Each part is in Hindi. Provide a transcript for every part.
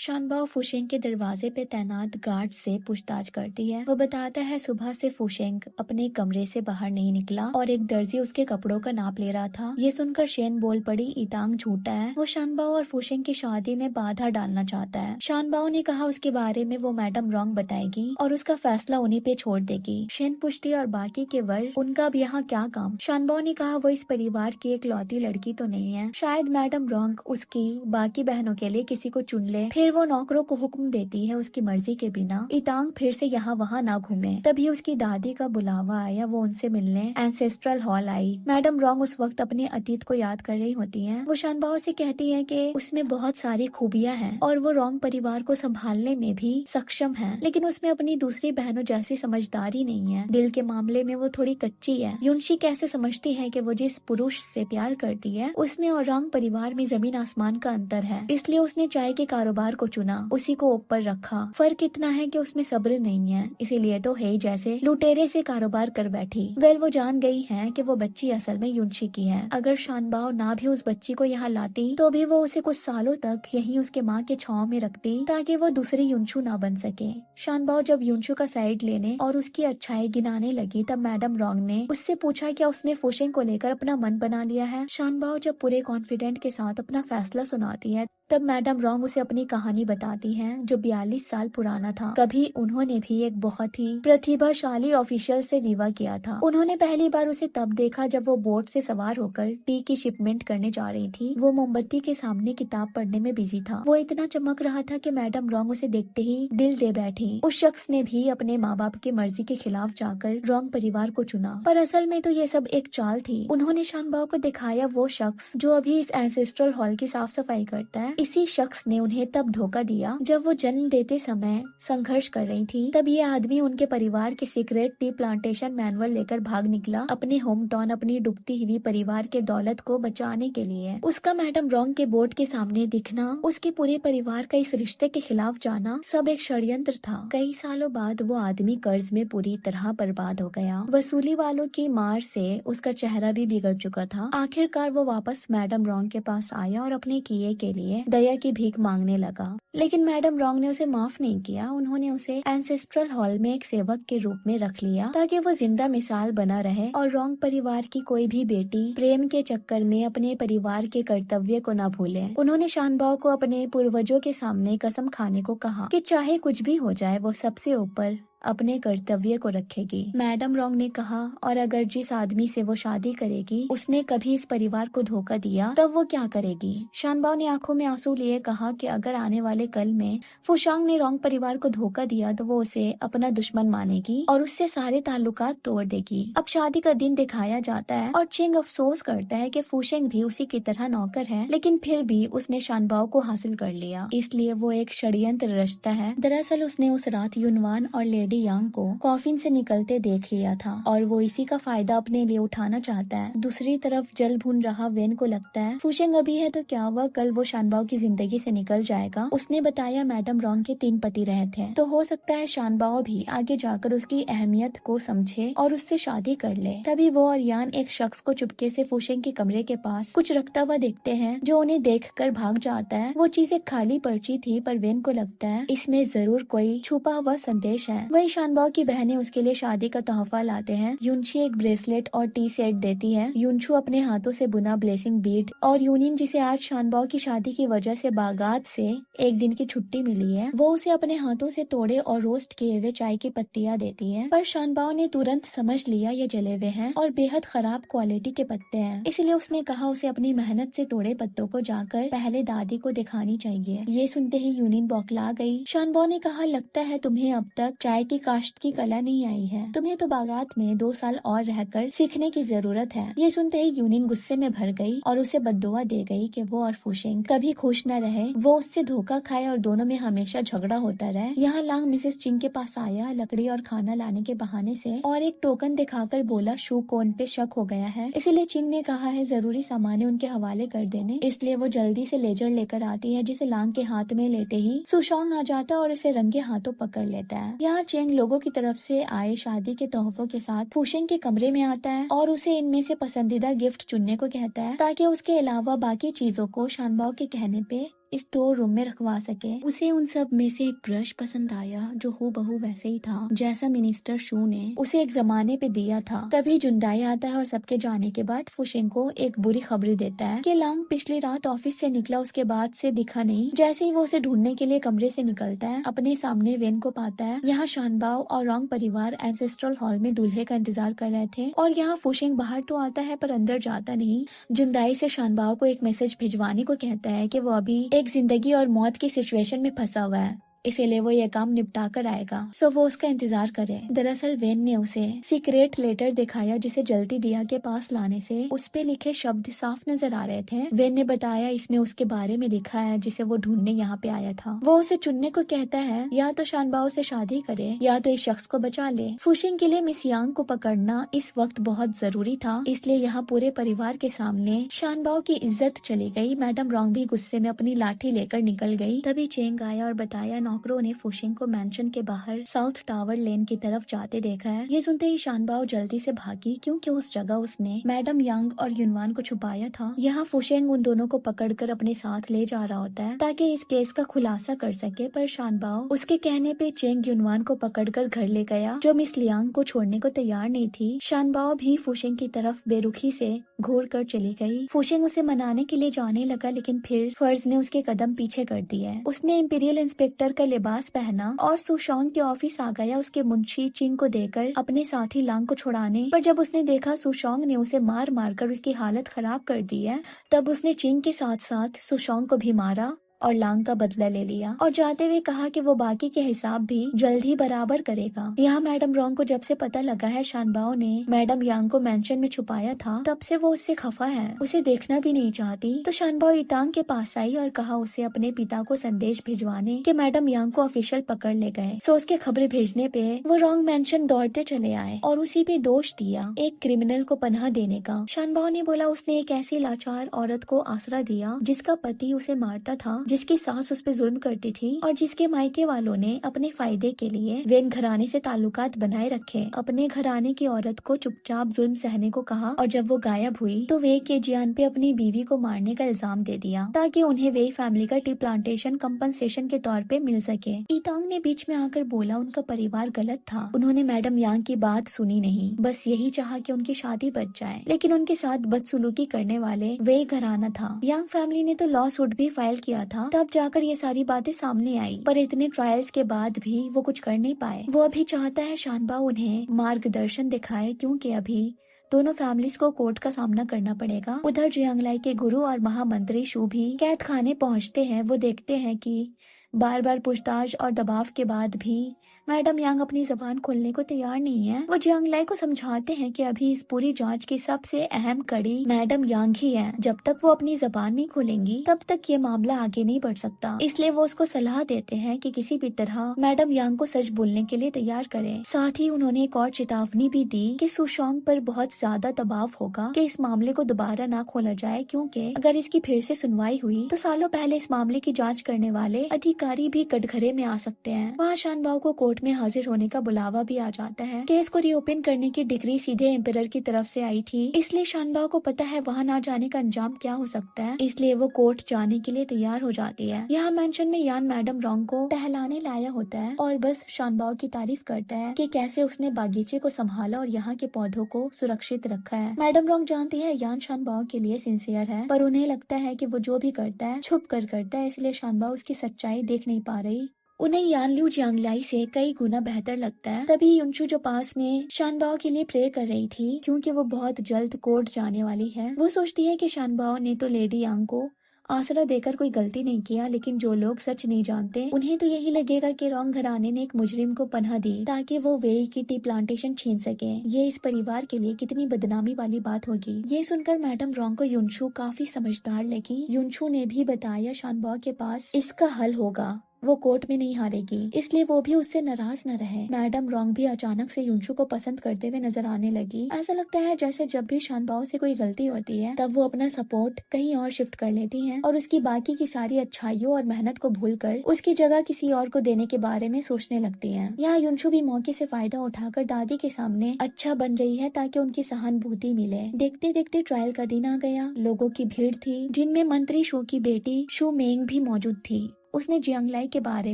शानबाओ फुशेंग के दरवाजे पे तैनात गार्ड से पूछताछ करती है। वो बताता है सुबह से फुशेंग अपने कमरे से बाहर नहीं निकला और एक दर्जी उसके कपड़ों का नाप ले रहा था। ये सुनकर शेन बोल पड़ी, इतांग झूठा है। वो शानबाओ और फुशेंग की शादी में बाधा डालना चाहता है। शानबाओ ने कहा उसके बारे में वो मैडम रॉन्ग बताएगी और उसका फैसला उन्हीं पे छोड़ देगी। शेन पूछती है और बाकी के वर्ग, उनका अब यहाँ क्या काम? शानबाओ ने कहा वो इस परिवार की एक लौती लड़की तो नहीं है। शायद मैडम रॉन्ग उसकी बाकी बहनों के लिए किसी को चुन ले। फिर वो नौकरों को हुक्म देती है उसकी मर्जी के बिना इतांग फिर से यहाँ वहाँ ना घूमे। तभी उसकी दादी का बुलावा आया। वो उनसे मिलने एंसेस्ट्रल हॉल आई। मैडम रॉन्ग उस वक्त अपने अतीत को याद कर रही होती है। वो शानबाओ से कहती है कि उसमें बहुत सारी खूबियां हैं और वो रॉन्ग परिवार को संभालने में भी सक्षम है, लेकिन उसमें अपनी दूसरी बहनों जैसी समझदारी नहीं है। दिल के मामले में वो थोड़ी कच्ची है। युनशी कैसे समझती है कि वो जिस पुरुष से प्यार करती है उसमें और रॉन्ग परिवार में जमीन आसमान का अंतर है, इसलिए उसने चाय के कारोबार को चुना, उसी को ऊपर रखा। फर्क इतना है कि उसमें सब्र नहीं है, इसीलिए तो हे जैसे लुटेरे से कारोबार कर बैठी। वेल वो जान गई है कि वो बच्ची असल में युनशी की है। अगर शानबाओ ना भी उस बच्ची को यहाँ लाती तो भी वो उसे कुछ सालों तक यहीं उसके माँ के छांव में रखती ताकि वो दूसरी युनशु ना बन सके। शानबाओ जब युनशु का साइड लेने और उसकी अच्छाई गिनाने लगी तब मैडम रॉन्ग ने उससे पूछा क्या उसने फुशेंग को लेकर अपना मन बना लिया है। शानबाओ जब पूरे कॉन्फिडेंट के साथ अपना फैसला सुनाती है तब मैडम रॉन्ग उसे अपनी कहानी बताती हैं जो 42 साल पुराना था। कभी उन्होंने भी एक बहुत ही प्रतिभाशाली ऑफिशियल से विवाह किया था। उन्होंने पहली बार उसे तब देखा जब वो बोट से सवार होकर टी की शिपमेंट करने जा रही थी। वो मोमबत्ती के सामने किताब पढ़ने में बिजी था। वो इतना चमक रहा था कि मैडम रॉन्ग उसे देखते ही दिल दे बैठी। उस शख्स ने भी अपने माँ बाप की मर्जी के खिलाफ जाकर रॉन्ग परिवार को चुना, पर असल में तो ये सब एक चाल थी। उन्होंने शानबाओ को दिखाया वो शख्स जो अभी इस एंसेस्ट्रल हॉल की साफ सफाई करता है। इसी शख्स ने उन्हें तब धोखा दिया जब वो जन्म देते समय संघर्ष कर रही थी। तब ये आदमी उनके परिवार के सीक्रेट टी प्लांटेशन मैनुअल लेकर भाग निकला अपने होम टाउन अपनी डूबती हुई परिवार के दौलत को बचाने के लिए। उसका मैडम रॉन्ग के बोर्ड के सामने दिखना, उसके पूरे परिवार का इस रिश्ते के खिलाफ जाना, सब एक षड्यंत्र था। कई सालों बाद वो आदमी कर्ज में पूरी तरह बर्बाद हो गया। वसूली वालों की मार से उसका चेहरा भी बिगड़ चुका था। आखिरकार वो वापस मैडम रॉन्ग के पास आया और अपने किए के लिए दया की भीख मांगने लगा, लेकिन मैडम रॉन्ग ने उसे माफ नहीं किया। उन्होंने उसे एंसेस्ट्रल हॉल में एक सेवक के रूप में रख लिया ताकि वो जिंदा मिसाल बना रहे और रॉन्ग परिवार की कोई भी बेटी प्रेम के चक्कर में अपने परिवार के कर्तव्य को न भूले। उन्होंने शानबाओ को अपने पूर्वजों के सामने कसम खाने को कहा कि चाहे कुछ भी हो जाए वो सबसे ऊपर अपने कर्तव्य को रखेगी। मैडम रॉन्ग ने कहा, और अगर जिस आदमी से वो शादी करेगी उसने कभी इस परिवार को धोखा दिया तब वो क्या करेगी? शानबाओ ने आंखों में आंसू लिए कहा कि अगर आने वाले कल में फुशांग ने रॉन्ग परिवार को धोखा दिया तो वो उसे अपना दुश्मन मानेगी और उससे सारे ताल्लुकात तोड़ देगी। अब शादी का दिन दिखाया जाता है और चिंग अफसोस करता है कि फुशेंग भी उसी की तरह नौकर है, लेकिन फिर भी उसने शानबाओ को हासिल कर लिया, इसलिए वो एक षड्यंत्र रचता है। दरअसल उसने उस रात युनवान और लेडी यांग को कॉफिन से निकलते देख लिया था और वो इसी का फायदा अपने लिए उठाना चाहता है। दूसरी तरफ जल भून रहा वेन को लगता है फुशेंग अभी है तो क्या हुआ, कल वो शानबाओ की जिंदगी से निकल जाएगा। उसने बताया मैडम रॉन्ग के 3 पति रहे थे, तो हो सकता है शानबाओ भी आगे जाकर उसकी अहमियत को समझे और उससे शादी कर ले। तभी वो और यान एक शख्स को चुपके से फुशेंग के कमरे के पास कुछ रखता हुआ देखते हैं जो उन्हें देखकर भाग जाता है। वो चीज एक खाली पर्ची थी, पर वेन को लगता है इसमें जरूर कोई छुपा हुआ संदेश है। वही शानबाओ की बहनें उसके लिए शादी का तोहफा लाते हैं। युनशी एक ब्रेसलेट और टी सेट देती है। युनशु अपने हाथों से बुना ब्लेसिंग बीड और यूनिन जिसे आज शानबाओ की शादी की वजह से बागात से एक दिन की छुट्टी मिली है, वो उसे अपने हाथों से तोड़े और रोस्ट किए हुए चाय की पत्तियां देती है। पर शानबाओ ने तुरंत समझ लिया ये जले हुए हैं और बेहद खराब क्वालिटी के पत्ते हैं, इसलिए उसने कहा उसे अपनी मेहनत से तोड़े पत्तों को जाकर पहले दादी को दिखानी चाहिए। ये सुनते ही यूनिन बौखला गई। शानबाओ ने कहा, लगता है तुम्हें अब तक चाय की काश्त की कला नहीं आई है, तुम्हें तो बागात में 2 साल और रहकर सीखने की जरूरत है। ये सुनते ही यूनिन गुस्से में भर गई और उसे बद्दुआ दे गई कि वो और फुशेंग कभी खुश न रहे, वो उससे धोखा खाए और दोनों में हमेशा झगड़ा होता रहे। यहाँ लांग मिसेस चिंग के पास आया लकड़ी और खाना लाने के बहाने से और एक टोकन दिखाकर बोला शू कोन पे शक हो गया है, इसलिए चिंग ने कहा है जरूरी सामान उनके हवाले कर देने। इसलिए वो जल्दी से लेजर लेकर आती है जिसे लांग के हाथ में लेते ही सुशोंग आ जाता है और उसे रंगे हाथों पकड़ लेता है। यहाँ चेंग लोगों की तरफ से आए शादी के तोहफों के साथ फुशेंग के कमरे में आता है और उसे इनमें से पसंदीदा गिफ्ट चुनने को कहता है ताकि उसके अलावा बाकी चीजों को शानबाओ के कहने पे स्टोर रूम में रखवा सके। उसे उन सब में से एक ब्रश पसंद आया जो हूबहू वैसे ही था जैसा मिनिस्टर शू ने उसे एक जमाने पे दिया था। तभी जुंदाई आता है और सबके जाने के बाद फुशिंग को एक बुरी खबर देता है कि लांग पिछली रात ऑफिस से निकला, उसके बाद से दिखा नहीं। जैसे ही वो उसे ढूंढने के लिए कमरे से निकलता है, अपने सामने वेन को पाता है। यहाँ शानबाओ और रोंग परिवार एंसेस्ट्रल हॉल में दूल्हे का इंतजार कर रहे थे और यहाँ फुशिंग बाहर तो आता है पर अंदर जाता नहीं। जुंदाई से शानबाओ को एक मैसेज भिजवाने को कहता है कि वो अभी एक जिंदगी और मौत की सिचुएशन में फंसा हुआ है, इसीलिए वो ये काम निपटा कर आएगा। सो वो उसका इंतजार करे। दरअसल वेन ने उसे सीक्रेट लेटर दिखाया जिसे जल्दी दिया के पास लाने से उस पे लिखे शब्द साफ नजर आ रहे थे। वेन ने बताया इसमें उसके बारे में लिखा है जिसे वो ढूंढने यहाँ पे आया था। वो उसे चुनने को कहता है, या तो शानबाओ से शादी करे या तो इस शख्स को बचा ले। फुशिंग के लिए मिस यांग को पकड़ना इस वक्त बहुत जरूरी था, इसलिए यहाँ पूरे परिवार के सामने शानबाओ की इज्जत चली गई। मैडम रोंग भी गुस्से में अपनी लाठी लेकर निकल गई। तभी चेंग आया और बताया नौकरों ने फुशिंग को मैंशन के बाहर साउथ टावर लेन की तरफ जाते देखा है। ये सुनते ही शानबाओ जल्दी से भागी क्योंकि उस जगह उसने मैडम यांग और युनवान को छुपाया था। यहाँ फुशिंग उन दोनों को पकड़कर अपने साथ ले जा रहा होता है ताकि इस केस का खुलासा कर सके, पर शानबाओ उसके कहने पे चेंग युनवान को पकड़कर घर ले गया जो मिस लियांग को छोड़ने को तैयार नहीं थी। शानबाओ भी फुशिंग की तरफ बेरुखी से घूर कर चली गई। फुशिंग उसे मनाने के लिए जाने लगा लेकिन फिर फर्ज ने उसके कदम पीछे कर दिए। उसने इंपीरियल इंस्पेक्टर का लिबास पहना और सुशोंग के ऑफिस आ गया उसके मुंशी चिंग को देकर अपने साथी लांग को छुड़ाने। पर जब उसने देखा सुशोंग ने उसे मार मार कर उसकी हालत खराब कर दी है, तब उसने चिंग के साथ साथ सुशोंग को भी मारा और लांग का बदला ले लिया और जाते हुए कहा कि वो बाकी के हिसाब भी जल्द ही बराबर करेगा। यहाँ मैडम रोंग को जब से पता लगा है शानबाओ ने मैडम यांग को मेंशन में छुपाया था, तब से वो उससे खफा है, उसे देखना भी नहीं चाहती। तो शानबाओ इतांग के पास आई और कहा उसे अपने पिता को संदेश भिजवाने कि मैडम यांग को ऑफिशियल पकड़ ले गए। सो उसके खबरें भेजने पे वो रोंग मेंशन दौड़ते चले आए और उसी पे दोष दिया एक क्रिमिनल को पनाह देने का। शानबाओ ने बोला उसने एक ऐसी लाचार औरत को आसरा दिया जिसका पति उसे मारता था, जिसकी सास उस पे जुल्म करती थी और जिसके मायके वालों ने अपने फायदे के लिए वेन घराने से ताल्लुकात बनाए रखे। अपने घराने की औरत को चुपचाप जुल्म सहने को कहा और जब वो गायब हुई तो वे के जियान पे अपनी बीवी को मारने का इल्जाम दे दिया ताकि उन्हें वे फैमिली का टी प्लांटेशन कंपनसेशन के तौर पे मिल सके। ईतांग ने बीच में आकर बोला उनका परिवार गलत था, उन्होंने मैडम यांग की बात सुनी नहीं, बस यही चाहा कि उनकी शादी बच जाए, लेकिन उनके साथ बदसलूकी करने वाले वे घराना था। यांग फैमिली ने तो लॉ सूट भी फाइल किया था, तब जाकर ये सारी बातें सामने आई, पर इतने ट्रायल्स के बाद भी वो कुछ कर नहीं पाए। वो अभी चाहता है शानबाओ उन्हें मार्गदर्शन दिखाए क्योंकि अभी दोनों फैमिलीज को कोर्ट का सामना करना पड़ेगा। उधर जियांगलाई के गुरु और महामंत्री शू भी कैद खाने पहुँचते हैं। वो देखते हैं कि बार बार पूछताछ और दबाव के बाद भी मैडम यांग अपनी जबान खोलने को तैयार नहीं है। वो जियांगलाई को समझाते हैं कि अभी इस पूरी जांच की सबसे अहम कड़ी मैडम यांग ही है, जब तक वो अपनी जबान नहीं खोलेंगी तब तक ये मामला आगे नहीं बढ़ सकता। इसलिए वो उसको सलाह देते हैं कि किसी भी तरह मैडम यांग को सच बोलने के लिए तैयार करे। साथ ही उन्होंने एक और चेतावनी भी दी कि सुशोंग पर बहुत ज्यादा दबाव होगा कि इस मामले को दोबारा ना खोला जाए, क्योंकि अगर इसकी फिर से सुनवाई हुई तो सालों पहले इस मामले की जाँच करने वाले अधिकारी भी कटघरे में आ सकते हैं। वहाँ शानबाओ को कोर्ट में हाजिर होने का बुलावा भी आ जाता है। केस को रीओपन करने की डिग्री सीधे एम्परर की तरफ से आई थी, इसलिए शानबाओ को पता है वहाँ ना जाने का अंजाम क्या हो सकता है, इसलिए वो कोर्ट जाने के लिए तैयार हो जाती है। यहाँ मेंशन में यान मैडम रोंग को टहलाने लाया होता है और बस शानबाओ की तारीफ करता है कि कैसे उसने बागीचे को संभाला और यहाँ के पौधों को सुरक्षित रखा है। मैडम रोंग जानती है यान शानबाओ के लिए सिंसियर है, पर उन्हें लगता है कि वो जो भी करता है छुप कर करता है, इसलिए शानबाओ उसकी सच्चाई देख नहीं पा रही। उन्हें यानलू जियांगलाई से कई गुना बेहतर लगता है। तभी युनचू जो पास में शानबाओ के लिए प्रे कर रही थी क्योंकि वो बहुत जल्द कोर्ट जाने वाली है, वो सोचती है कि शानबाओ ने तो लेडी यांग को आसरा देकर कोई गलती नहीं किया, लेकिन जो लोग सच नहीं जानते उन्हें तो यही लगेगा कि रोंग घराने ने एक मुजरिम को पनाह दी ताकि वो वेई की टी प्लांटेशन छीन सके। ये इस परिवार के लिए कितनी बदनामी वाली बात होगी। ये सुनकर मैडम रोंग को युनचू काफी समझदार लगी। युनचू ने भी बताया शानबाओ के पास इसका हल होगा, वो कोर्ट में नहीं हारेगी, इसलिए वो भी उससे नाराज न रहे। मैडम रॉन्ग भी अचानक से युनशु को पसंद करते हुए नजर आने लगी। ऐसा लगता है जैसे जब भी शानबाओ से कोई गलती होती है तब वो अपना सपोर्ट कहीं और शिफ्ट कर लेती हैं और उसकी बाकी की सारी अच्छाइयों और मेहनत को भूलकर उसकी जगह किसी और को देने के बारे में सोचने लगती हैं। यहाँ युनशु भी मौके से फायदा उठाकर दादी के सामने अच्छा बन रही है ताकि उनकी सहानुभूति मिले। देखते देखते ट्रायल का दिन आ गया। लोगों की भीड़ थी, जिनमें मंत्री शू की बेटी शू मेंग भी मौजूद थी। उसने जियांगलाई के बारे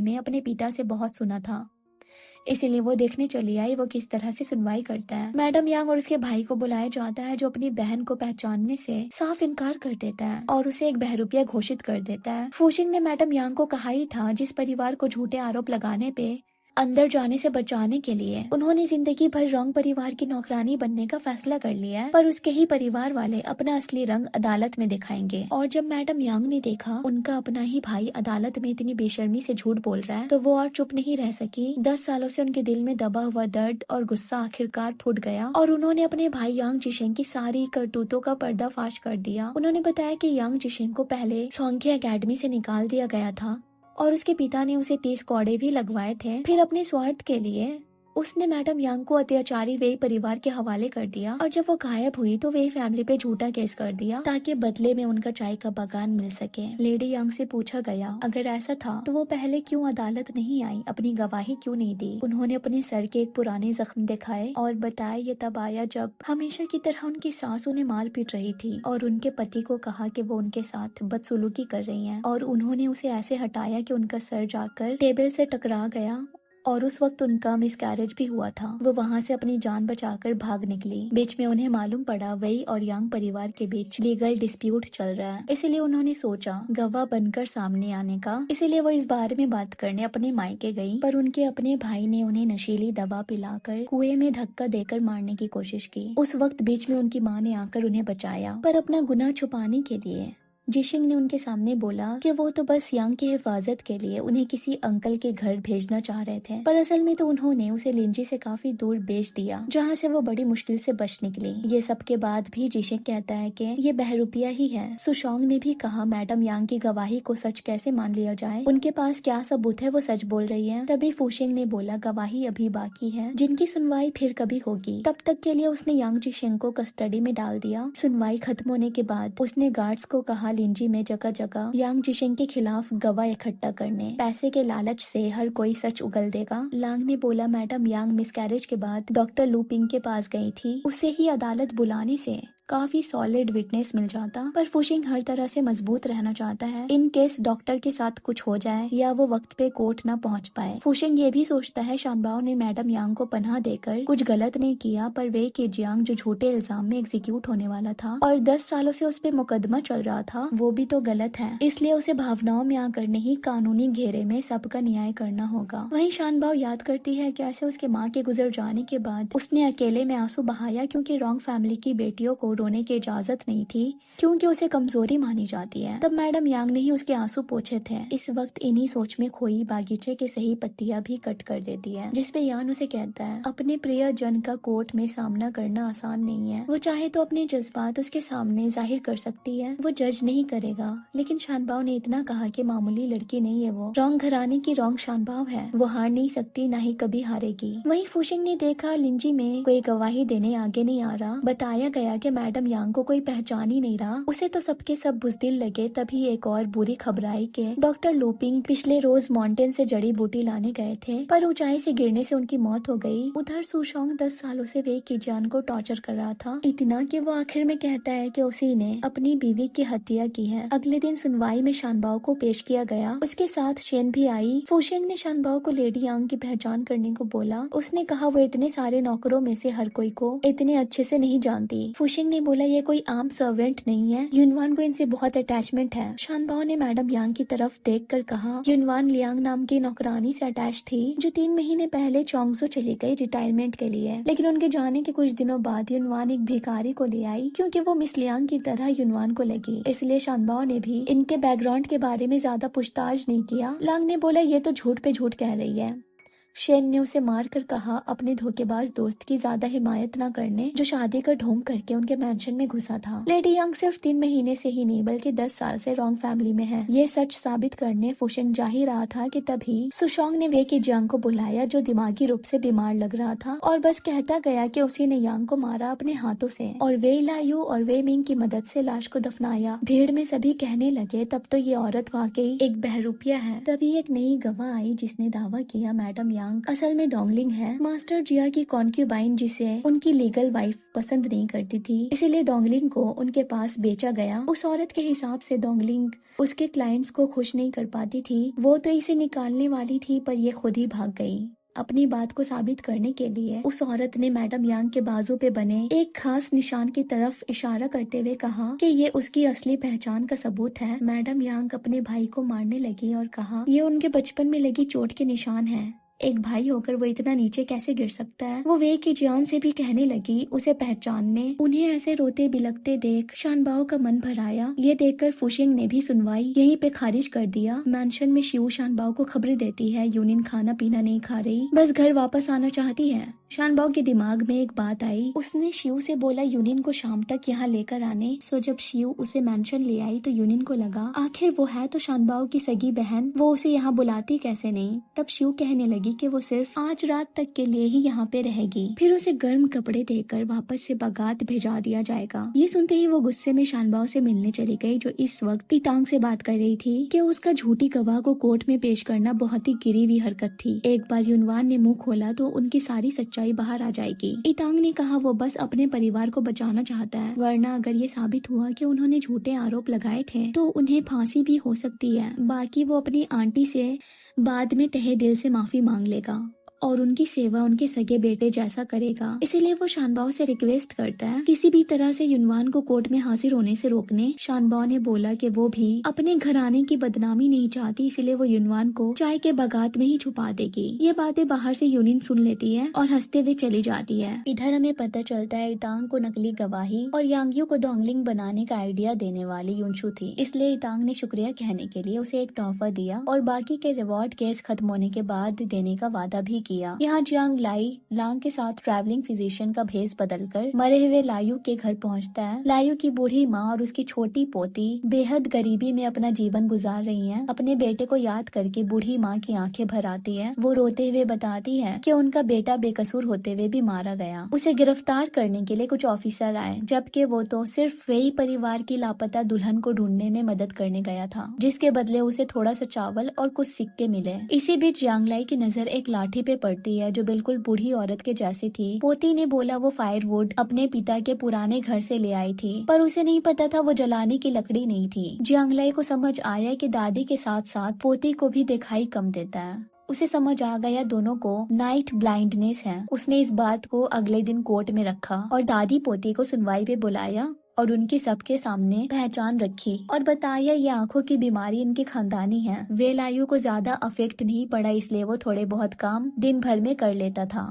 में अपने पिता से बहुत सुना था, इसीलिए वो देखने चली आई वो किस तरह से सुनवाई करता है। मैडम यांग और उसके भाई को बुलाया जाता है, जो अपनी बहन को पहचानने से साफ इनकार कर देता है और उसे एक बहरूपिया घोषित कर देता है। फूशिंग ने मैडम यांग को कहा ही था, जिस परिवार को झूठे आरोप लगाने पे अंदर जाने से बचाने के लिए उन्होंने जिंदगी भर रॉन्ग परिवार की नौकरानी बनने का फैसला कर लिया है, पर उसके ही परिवार वाले अपना असली रंग अदालत में दिखाएंगे। और जब मैडम यांग ने देखा उनका अपना ही भाई अदालत में इतनी बेशर्मी से झूठ बोल रहा है तो वो और चुप नहीं रह सकी। 10 सालों से उनके दिल में दबा हुआ दर्द और गुस्सा आखिरकार फूट गया और उन्होंने अपने भाई यांग जिशेंग की सारी करतूतों का पर्दाफाश कर दिया। उन्होंने बताया कि यांग जिशेंग को पहले सोंगखे एकेडमी से निकाल दिया गया था और उसके पिता ने उसे 30 कौड़े भी लगवाए थे। फिर अपने स्वार्थ के लिए उसने मैडम यांग को अत्याचारी वेई परिवार के हवाले कर दिया और जब वो गायब हुई तो वेई फैमिली पे झूठा केस कर दिया ताकि बदले में उनका चाय का बागान मिल सके। लेडी यांग से पूछा गया अगर ऐसा था तो वो पहले क्यों अदालत नहीं आई, अपनी गवाही क्यों नहीं दी। उन्होंने अपने सर के एक पुराने जख्म दिखाए और बताया ये तब आया जब हमेशा की तरह उनकी सास उन्हें मार पीट रही थी और उनके पति को कहा कि वो उनके साथ बदसलूकी कर रही हैं और उन्होंने उसे ऐसे हटाया कि उनका सर जाकर टेबल से टकरा गया और उस वक्त उनका मिसकैरेज भी हुआ था। वो वहाँ से अपनी जान बचाकर भाग निकली। बीच में उन्हें मालूम पड़ा वेई और यांग परिवार के बीच लीगल डिस्प्यूट चल रहा है, इसलिए उन्होंने सोचा गवाह बनकर सामने आने का। इसीलिए वो इस बारे में बात करने अपने मायके गई, पर उनके अपने भाई ने उन्हें नशीली दवा पिलाकर कुएं में धक्का देकर मारने की कोशिश की। उस वक्त बीच में उनकी माँ ने आकर उन्हें बचाया, पर अपना गुनाह छुपाने के लिए जिशिंग ने उनके सामने बोला कि वो तो बस यांग की हिफाजत के लिए उन्हें किसी अंकल के घर भेजना चाह रहे थे, पर असल में तो उन्होंने उसे लिंजी से काफी दूर भेज दिया जहाँ से वो बड़ी मुश्किल से बच निकली। ये सब के बाद भी जिशिंग कहता है कि ये बहरूपिया ही है। सुशोंग ने भी कहा मैडम यांग की गवाही को सच कैसे मान लिया जाए, उनके पास क्या सबूत है, वो सच बोल रही है। तभी फूशिंग ने बोला गवाही अभी बाकी है, जिनकी सुनवाई फिर कभी होगी। तब तक के लिए उसने यांग जिशिंग को कस्टडी में डाल दिया। सुनवाई खत्म होने के बाद उसने गार्ड्स को कहा लिंजी में जगह जगह यांग जिशिंग के खिलाफ गवाह इकट्ठा करने, पैसे के लालच से हर कोई सच उगल देगा। लांग ने बोला मैडम यांग मिसकैरेज के बाद डॉक्टर लूपिंग के पास गई थी, उसे ही अदालत बुलाने से काफी सॉलिड विटनेस मिल जाता, पर फुशिंग हर तरह से मजबूत रहना चाहता है इन केस डॉक्टर के साथ कुछ हो जाए या वो वक्त पे कोर्ट न पहुंच पाए। फुशिंग ये भी सोचता है शानबाओ ने मैडम यांग को पनाह देकर कुछ गलत नहीं किया, पर वे के जियांग जो झूठे इल्जाम में एग्जीक्यूट होने वाला था और 10 सालों से उस पे मुकदमा चल रहा था वो भी तो गलत है, इसलिए उसे भावनाओं में आकर नहीं कानूनी घेरे में सबका न्याय करना होगा। वहीं शानबाओ याद करती है कैसे उसके माँ के गुजर जाने के बाद उसने अकेले में आंसू बहाया क्योंकि रॉन्ग फैमिली की बेटियों को रोने की इजाजत नहीं थी, क्योंकि उसे कमजोरी मानी जाती है। तब मैडम यांग ने ही उसके आंसू पोंछे थे। इस वक्त इन्हीं सोच में खोई बागीचे के सही पत्तियां भी कट कर देती है, जिसपे यान उसे कहता है अपने प्रिय जन का कोर्ट में सामना करना आसान नहीं है। वो चाहे तो अपने जज्बात उसके सामने जाहिर कर सकती है, वो जज नहीं करेगा, लेकिन शानबाओ ने इतना कहा कि मामूली लड़की नहीं है, वो रॉन्ग घराने की रॉन्ग शानबाओ है, वो हार नहीं सकती, ना ही कभी हारेगी। वहीं फुशिंग ने देखा लिंजी में कोई गवाही देने आगे नहीं आ रहा। बताया गया कि मैडम यांग को कोई पहचान ही नहीं रहा, उसे तो सबके सब बुज़दिल लगे। तभी एक और बुरी खबर आई कि डॉक्टर लूपिंग पिछले रोज माउंटेन से जड़ी बूटी लाने गए थे, पर ऊंचाई से गिरने से उनकी मौत हो गई। उधर सुशोंग 10 सालों से वे की जान को टॉर्चर कर रहा था, इतना कि वो आखिर में कहता है कि उसी ने अपनी बीवी की हत्या की है। अगले दिन सुनवाई में शानबाओ को पेश किया गया, उसके साथ शेन भी आई। फुशिंग ने शानबाओ को लेडी यांग की पहचान करने को बोला। उसने कहा वो इतने सारे नौकरों में से हर कोई को इतने अच्छे से नहीं जानती। फुशिंग ने बोला ये कोई आम सर्वेंट नहीं है, युनवान को इनसे बहुत अटैचमेंट है। शानबाओ ने मैडम यांग की तरफ देखकर कहा युनवान लियांग नाम की नौकरानी से अटैच थी, जो 3 महीने पहले चोंगजू चली गई रिटायरमेंट के लिए, लेकिन उनके जाने के कुछ दिनों बाद युनवान एक भिखारी को ले आई क्योंकि वो मिस लियांग की तरह युनवान को लगी। इसलिए शानबाओ ने भी इनके बैकग्राउंड के बारे में ज्यादा पूछताछ नहीं किया। लांग ने बोला ये तो झूठ पे झूठ कह रही है। शेन ने उसे मार कर कहा अपने धोखेबाज दोस्त की ज्यादा हिमायत न करने, जो शादी का ढोंग करके उनके मैंशन में घुसा था। लेडी यंग सिर्फ 3 महीने से ही नहीं बल्कि 10 साल से रॉन्ग फैमिली में है। ये सच साबित करने फुशेंग जा ही रहा था कि तभी सुशोंग ने वे की जियांग को बुलाया, जो दिमागी रूप से बीमार लग रहा था, और बस कहता गया कि उसी ने यांग को मारा अपने हाथों से और वे लायू और वे मिंग की मदद से लाश को दफनाया। भीड़ में सभी कहने लगे तब तो ये औरत वाकई एक बहरूपिया है। तभी एक नई गवाह आई जिसने दावा किया मैडम यांग असल में डोंगलिंग है, मास्टर जिया की कॉन्क्यूबाइन, जिसे उनकी लीगल वाइफ पसंद नहीं करती थी, इसीलिए डोंगलिंग को उनके पास बेचा गया। उस औरत के हिसाब से डोंगलिंग उसके क्लाइंट्स को खुश नहीं कर पाती थी। वो तो इसे निकालने वाली थी पर ये खुद ही भाग गई। अपनी बात को साबित करने के लिए उस औरत ने मैडम यांग के बाजू पे बने एक खास निशान की तरफ इशारा करते हुए कहा कि ये उसकी असली पहचान का सबूत है। मैडम यांग अपने भाई को मारने लगी और कहा ये उनके बचपन में लगी चोट के निशान है। एक भाई होकर वो इतना नीचे कैसे गिर सकता है। वो वे की जान से भी कहने लगी उसे पहचानने। उन्हें ऐसे रोते बिलखते देख शानबाओ का मन भर आया। ये देखकर फुशिंग ने भी सुनवाई यहीं पे खारिज कर दिया। मैंशन में शिव शानबाओ को खबरें देती है यूनिन खाना पीना नहीं खा रही, बस घर वापस आना चाहती है। शानबाओ के दिमाग में एक बात आई। उसने शिव से बोला यूनिन को शाम तक यहाँ लेकर आने। सो जब शिव उसे मैंशन ले आई तो यूनिन को लगा आखिर वो है तो शानबाओ की सगी बहन, वो उसे यहाँ बुलाती कैसे नहीं। तब शिव कहने लगी कि वो सिर्फ आज रात तक के लिए ही यहाँ पे रहेगी, फिर उसे गर्म कपड़े देकर वापस से बागात भेजा दिया जाएगा। ये सुनते ही वो गुस्से में शानबाओ से मिलने चली गई, जो इस वक्त इतांग से बात कर रही थी कि उसका झूठी गवाह को कोर्ट में पेश करना बहुत ही गिरी हुई हरकत थी। एक बार युनवान ने मुंह खोला तो उनकी सारी सच्चाई बाहर आ जाएगी। इतांग ने कहा वो बस अपने परिवार को बचाना चाहता है, वरना अगर ये साबित हुआ कि उन्होंने झूठे आरोप लगाए थे तो उन्हें फांसी भी हो सकती है। बाकी वो अपनी आंटी से बाद में तहे दिल से माफी मांग लेगा और उनकी सेवा उनके सगे बेटे जैसा करेगा। इसीलिए वो शानबाओ से रिक्वेस्ट करता है किसी भी तरह से युनवान को कोर्ट में हाजिर होने से रोकने। शानबाओ ने बोला कि वो भी अपने घराने की बदनामी नहीं चाहती, इसीलिए वो युनवान को चाय के बागात में ही छुपा देगी। ये बातें बाहर से यूनिन सुन लेती है और हंसते हुए चली जाती है। इधर हमें पता चलता है इतांग को नकली गवाही और यांगयू को डोंगलिंग बनाने का आइडिया देने वाली युनशु थी, इसलिए इतांग ने शुक्रिया कहने के लिए उसे एक तोहफा दिया और बाकी के रिवॉर्ड केस खत्म होने के बाद देने का वादा भी किया। यहाँ जियांग लाई लांग के साथ ट्रैवलिंग फिजिशियन का भेस बदलकर मरे हुए लायू के घर पहुँचता है। लायू की बूढ़ी माँ और उसकी छोटी पोती बेहद गरीबी में अपना जीवन गुजार रही हैं। अपने बेटे को याद करके बूढ़ी माँ की आंखें भर आती है। वो रोते हुए बताती है कि उनका बेटा बेकसूर होते हुए भी मारा गया। उसे गिरफ्तार करने के लिए कुछ ऑफिसर आए, जबकि वो तो सिर्फ वही परिवार की लापता दुल्हन को ढूंढने में मदद करने गया था, जिसके बदले उसे थोड़ा सा चावल और कुछ सिक्के मिले। इसी बीच जियांग लाई की नजर एक लाठी पे पड़ती है जो बिल्कुल बूढ़ी औरत के जैसी थी। पोती ने बोला वो फायरवुड अपने पिता के पुराने घर से ले आई थी, पर उसे नहीं पता था वो जलाने की लकड़ी नहीं थी। जियांग लाई को समझ आया कि दादी के साथ साथ पोती को भी दिखाई कम देता है। उसे समझ आ गया दोनों को नाइट ब्लाइंडनेस है। उसने इस बात को अगले दिन कोर्ट में रखा और दादी पोती को सुनवाई पे बुलाया और उनकी सबके सामने पहचान रखी और बताया ये आंखों की बीमारी इनकी खानदानी है। वे लायू को ज्यादा अफेक्ट नहीं पड़ा, इसलिए वो थोड़े बहुत काम दिन भर में कर लेता था,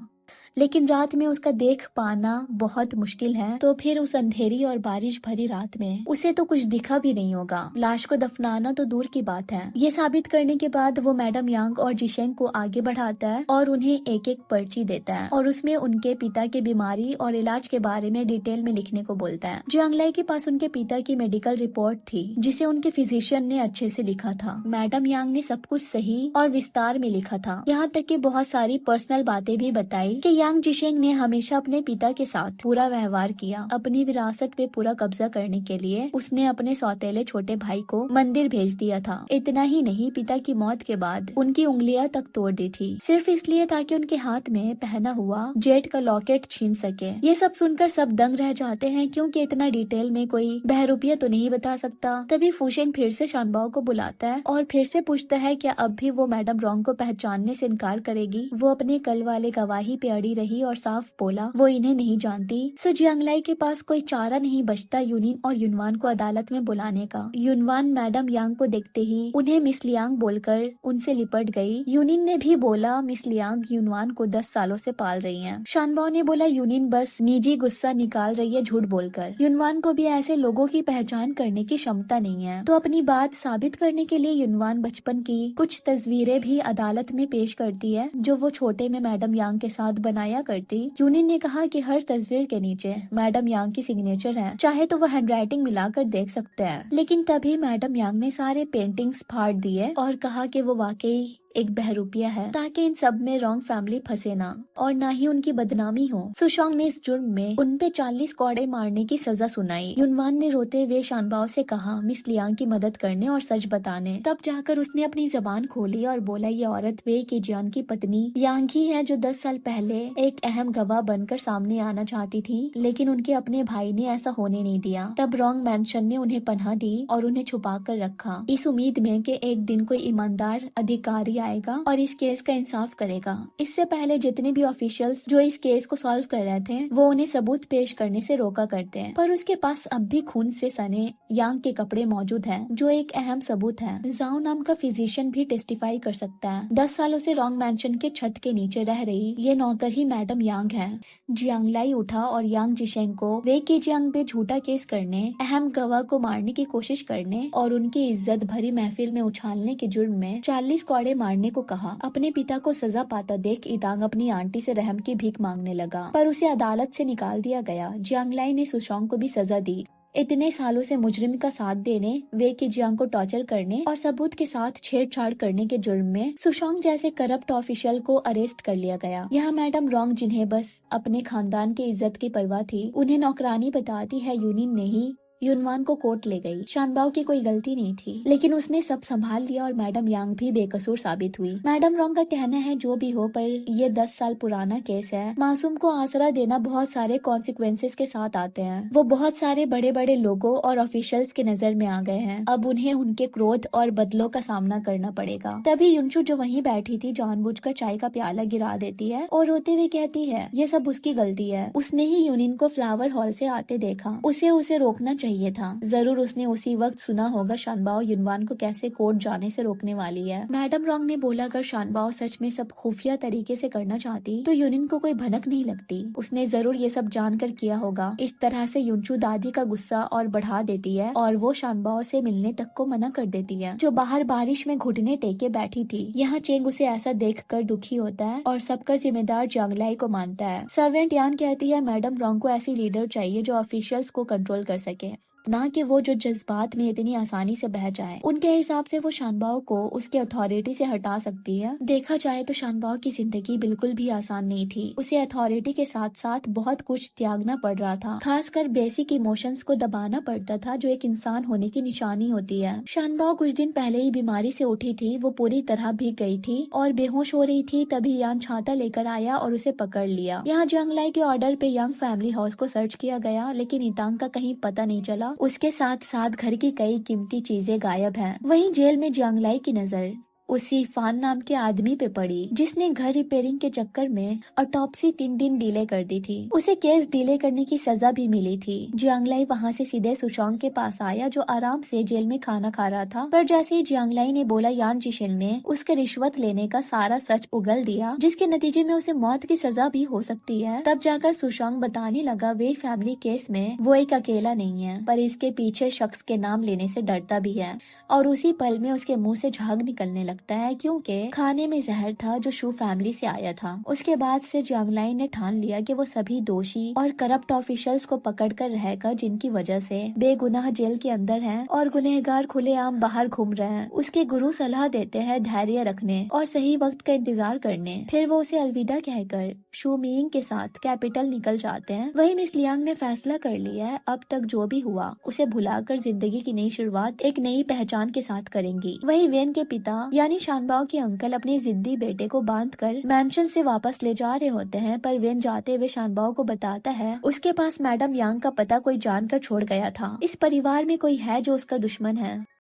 लेकिन रात में उसका देख पाना बहुत मुश्किल है। तो फिर उस अंधेरी और बारिश भरी रात में उसे तो कुछ दिखा भी नहीं होगा। लाश को दफनाना तो दूर की बात है। ये साबित करने के बाद वो मैडम यांग और जिशेंग को आगे बढ़ाता है और उन्हें एक एक पर्ची देता है और उसमें उनके पिता की बीमारी और इलाज के बारे में डिटेल में लिखने को बोलता है। जियांग लाई के पास उनके पिता की मेडिकल रिपोर्ट थी, जिसे उनके फिजिशियन ने अच्छे से लिखा था। मैडम यांग ने सब कुछ सही और विस्तार में लिखा था, यहाँ तक कि बहुत सारी पर्सनल बातें भी बताई कि यांग जिशेंग ने हमेशा अपने पिता के साथ पूरा व्यवहार किया। अपनी विरासत पे पूरा कब्जा करने के लिए उसने अपने सौतेले छोटे भाई को मंदिर भेज दिया था। इतना ही नहीं, पिता की मौत के बाद उनकी उंगलियां तक तोड़ दी थी, सिर्फ इसलिए ताकि उनके हाथ में पहना हुआ जेट का लॉकेट छीन सके। ये सब सुनकर सब दंग रह जाते हैं, क्योंकि इतना डिटेल में कोई बहरूपिया तो नहीं बता सकता। तभी फुशेंग फिर से शानबाओ को बुलाता है और फिर से पूछता है क्या अब भी वो मैडम रॉन्ग को पहचानने से इनकार करेगी। वो अपने कल वाले गवाही पे अड़ी खड़ी रही और साफ बोला वो इन्हें नहीं जानती। सो जियांगलाई के पास कोई चारा नहीं बचता यूनिन और युनवान को अदालत में बुलाने का। युनवान मैडम यांग को देखते ही उन्हें मिस लियांग बोलकर उनसे लिपट गई। यूनिन ने भी बोला मिस लियांग युनवान को 10 सालों से पाल रही हैं। शानबाओ ने बोला यूनिन बस निजी गुस्सा निकाल रही है झूठ बोलकर। युनवान को भी ऐसे लोगों की पहचान करने की क्षमता नहीं है। तो अपनी बात साबित करने के लिए युनवान बचपन की कुछ तस्वीरें भी अदालत में पेश करती है जो वो छोटे में मैडम यांग के साथ बनाया करती। यूनिन ने कहा कि हर तस्वीर के नीचे मैडम यांग की सिग्नेचर है, चाहे तो वो हैंडराइटिंग मिलाकर देख सकते हैं। लेकिन तभी मैडम यांग ने सारे पेंटिंग्स फाड़ दिए और कहा कि वो वाकई एक बहरूपिया है ताकि इन सब में रॉन्ग फैमिली फंसे ना और ना ही उनकी बदनामी हो। सुशोंग ने इस जुर्म में उन पे 40 कोड़े मारने की सजा सुनाई। युनवान ने रोते हुए शानबाओ से कहा मिस लियांग की मदद करने और सच बताने। तब जाकर उसने अपनी जबान खोली और बोला ये औरत वे की जान की पत्नी यांग ही है जो 10 साल पहले एक अहम गवाह बनकर सामने आना चाहती थी, लेकिन उनके अपने भाई ने ऐसा होने नहीं दिया। तब रॉन्ग मैंशन ने उन्हें पनाह दी और उन्हें छुपा कर रखा, इस उम्मीद में कि एक दिन कोई ईमानदार अधिकारी आएगा और इस केस का इंसाफ करेगा। इससे पहले जितने भी ऑफिशियल्स जो इस केस को सॉल्व कर रहे थे वो उन्हें सबूत पेश करने से रोका करते हैं, पर उसके पास अब भी खून से सने यांग के कपड़े मौजूद हैं, जो एक अहम सबूत है। जाओ नाम का फिजिशियन भी टेस्टिफाई कर सकता है। 10 सालों से रॉन्ग मैंशन के छत के नीचे रह रही ये नौकर ही मैडम यांग है। जियांगलाई उठा और यांग जिशेंग को वे की जियांग पे झूठा केस करने, अहम गवाह को मारने की कोशिश करने और उनकी इज्जत भरी महफिल में उछालने के जुर्म में 40 कोड़े मारने को कहा। अपने पिता को सजा पाता देख इतांग अपनी आंटी से रहम की भीख मांगने लगा, पर उसे अदालत से निकाल दिया गया। जियांगलाई ने सुशोंग को भी सजा दी। इतने सालों से मुजरिम का साथ देने, वे की जियांग को टॉर्चर करने और सबूत के साथ छेड़छाड़ करने के जुर्म में सुशोंग जैसे करप्ट ऑफिशियल को अरेस्ट कर लिया गया। यहाँ मैडम रॉन्ग, जिन्हें बस अपने खानदान की इज्जत की परवाह थी, उन्हें नौकरानी बताती है यूनिन ने ही युनवान को कोर्ट ले गई। शानबाओ की कोई गलती नहीं थी, लेकिन उसने सब संभाल लिया और मैडम यांग भी बेकसूर साबित हुई। मैडम रॉन्ग का कहना है जो भी हो, पर ये 10 साल पुराना केस है। मासूम को आसरा देना बहुत सारे कॉन्सिक्वेंसेस के साथ आते हैं। वो बहुत सारे बड़े बड़े लोगों और ऑफिशियल्स के नजर में आ गए हैं। अब उन्हें उनके क्रोध और बदलों का सामना करना पड़ेगा। तभी युनचू जो वहीं बैठी थी जानबूझकर चाय का प्याला गिरा देती है और रोते हुए कहती है ये सब उसकी गलती है। उसने ही यूनिन को फ्लावर हॉल से आते देखा, उसे रोकना चाहिए था। जरूर उसने उसी वक्त सुना होगा शानबाओ युनवान को कैसे कोर्ट जाने से रोकने वाली है। मैडम रॉन्ग ने बोला अगर शानबाओ सच में सब खुफिया तरीके से करना चाहती तो यूनिन को कोई भनक नहीं लगती। उसने जरूर ये सब जानकर किया होगा। इस तरह से युनचू दादी का गुस्सा और बढ़ा देती है और वो शानबाओ से मिलने तक को मना कर देती है, जो बाहर बारिश में घुटने टेके बैठी थी। यहाँ चेंग उसे ऐसा देखकर दुखी होता है और सबका जिम्मेदार जियांगलाई को मानता है। सर्वेंट यान कहती है मैडम रॉन्ग को ऐसी लीडर चाहिए जो ऑफिशियल्स को कंट्रोल कर सके, ना कि वो जो जज्बात में इतनी आसानी से बह जाए। उनके हिसाब से वो शानबाओ को उसके अथॉरिटी से हटा सकती है। देखा जाए तो शानबाओ की जिंदगी बिल्कुल भी आसान नहीं थी। उसे अथॉरिटी के साथ साथ बहुत कुछ त्यागना पड़ रहा था, खासकर बेसिक इमोशंस को दबाना पड़ता था जो एक इंसान होने की निशानी होती है। शानबाओ कुछ दिन पहले ही बीमारी से उठी थी। वो पूरी तरह भीग गई थी और बेहोश हो रही थी। तभी यान छाता लेकर आया और उसे पकड़ लिया। यहाँ जियांगलाई के ऑर्डर पे यंग फैमिली हाउस को सर्च किया गया, लेकिन इतांग का कहीं पता नहीं चला। उसके साथ साथ घर की कई कीमती चीजें गायब हैं। वहीं जेल में जियांगलाई की नजर उसी फान नाम के आदमी पे पड़ी जिसने घर रिपेयरिंग के चक्कर में ऑटोप्सी 3 दिन डिले कर दी थी। उसे केस डिले करने की सजा भी मिली थी। जियांगलाई वहाँ से सीधे सुशोंग के पास आया जो आराम से जेल में खाना खा रहा था, पर जैसे ही जियांगलाई ने बोला यान जिशिन ने उसके रिश्वत लेने का सारा सच उगल दिया, जिसके नतीजे में उसे मौत की सजा भी हो सकती है। तब जाकर सुशोंग बताने लगा वे फैमिली केस में वो एक अकेला नहीं है, पर इसके पीछे शख्स के नाम लेने से डरता भी है। और उसी पल में उसके मुंह से झाग निकलने लगता है, क्योंकि खाने में जहर था जो शू फैमिली से आया था। उसके बाद से जियांगलाई ने ठान लिया कि वो सभी दोषी और करप्ट ऑफिशियल्स को पकड़कर रहेगा जिनकी वजह से बेगुनाह जेल के अंदर हैं और गुनहगार खुलेआम बाहर घूम रहे हैं। उसके गुरु सलाह देते हैं धैर्य रखने और सही वक्त का इंतजार करने। फिर वो उसे अलविदा कहकर शू मियिंग के साथ कैपिटल निकल जाते हैं। वही मिस लियांग ने फैसला कर लिया है अब तक जो भी हुआ उसे भुलाकर जिंदगी की नई शुरुआत एक नई पहचान के साथ करेंगी। वही वेन के पिता यानी शानबाओ के अंकल अपने जिद्दी बेटे को बांधकर मैंशन से वापस ले जा रहे होते हैं, पर वेन जाते हुए शानबाओ को बताता है उसके पास मैडम यांग का पता कोई जानकर छोड़ गया था। इस परिवार में कोई है जो उसका दुश्मन है।